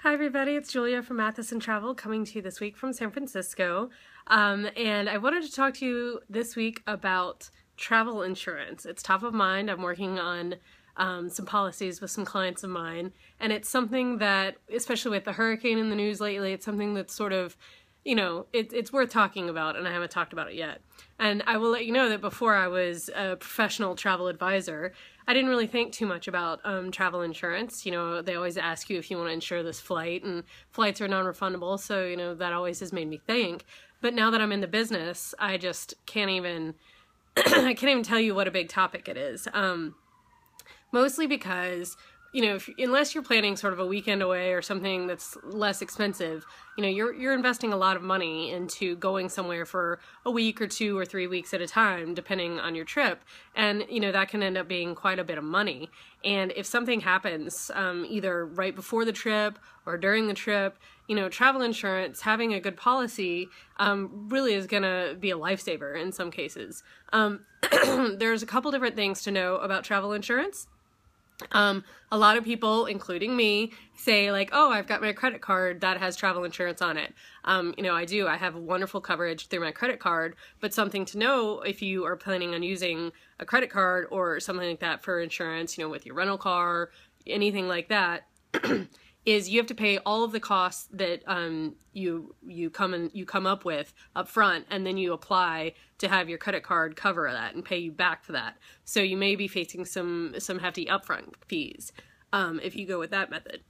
Hi everybody, it's Julia from Matheson Travel coming to you this week from San Francisco. And I wanted to talk to you this week about travel insurance. It's top of mind. I'm working on some policies with some clients of mine, and it's something that, especially with the hurricane in the news lately, it's something that's sort of, it's worth talking about, and I haven't talked about it yet. And I will let you know that before I was a professional travel advisor, I didn't really think too much about travel insurance. They always ask you if you want to insure this flight, and flights are non-refundable, so, that always has made me think. But now that I'm in the business, I just can't even, I can't even tell you what a big topic it is. Mostly because, unless you're planning sort of a weekend away or something that's less expensive, you're investing a lot of money into going somewhere for a week or 2 or 3 weeks at a time, depending on your trip. And, that can end up being quite a bit of money. And if something happens, either right before the trip or during the trip, travel insurance, having a good policy, really is gonna be a lifesaver in some cases. There's a couple different things to know about travel insurance. A lot of people, including me, say like, oh, I've got my credit card that has travel insurance on it. I do. I have wonderful coverage through my credit card, but something to know if you are planning on using a credit card or something like that for insurance, with your rental car, anything like that, is you have to pay all of the costs that you come up with up front, and then you apply to have your credit card cover that and pay you back for that. So you may be facing some hefty upfront fees if you go with that method.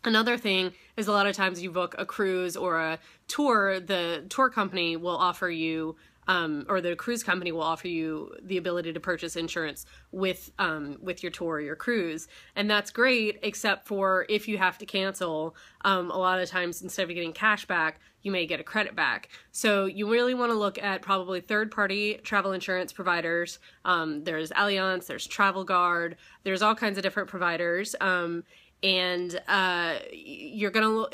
Another thing is a lot of times you book a cruise or a tour, the tour company will offer you or the cruise company will offer you the ability to purchase insurance with your tour or your cruise. And that's great, except for if you have to cancel, a lot of times instead of getting cash back, you may get a credit back. So you really want to look at probably third-party travel insurance providers. There's Allianz, there's Travel Guard, there's all kinds of different providers. And you're gonna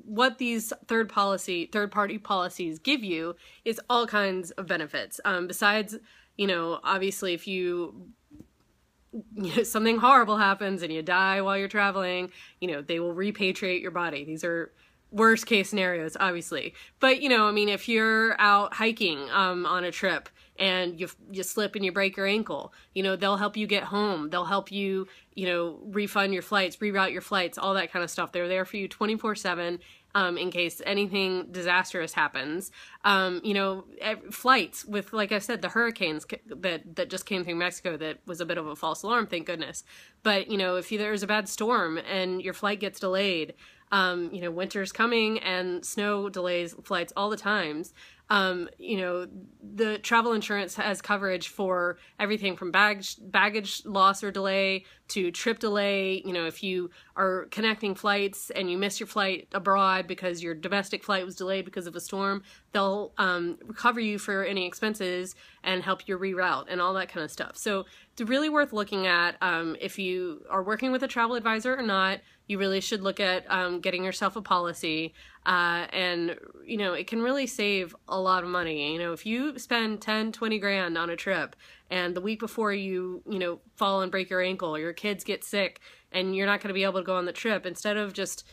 what these third-party policies give you is all kinds of benefits. Besides, obviously if something horrible happens and you die while you're traveling, they will repatriate your body. These are worst case scenarios, obviously. But, if you're out hiking on a trip and you slip and you break your ankle, they'll help you get home. They'll help you, refund your flights, reroute your flights, all that kind of stuff. They're there for you 24/7 in case anything disastrous happens. Flights with, like I said, the hurricanes that just came through Mexico, that was a bit of a false alarm, thank goodness. But, if there's a bad storm and your flight gets delayed, winter's coming and snow delays flights all the times. The travel insurance has coverage for everything from baggage loss or delay to trip delay. If you are connecting flights and you miss your flight abroad because your domestic flight was delayed because of a storm, they'll cover you for any expenses and help you reroute and all that kind of stuff. So it's really worth looking at. If you are working with a travel advisor or not, you really should look at getting yourself a policy. And it can really save a lot of money. If you spend 10, 20 grand on a trip and the week before you fall and break your ankle or your kids get sick and you're not going to be able to go on the trip, instead of just,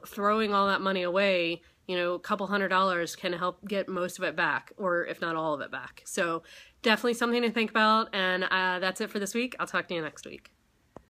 throwing all that money away, a couple $100 can help get most of it back, or if not all of it back. So definitely something to think about. And that's it for this week. I'll talk to you next week.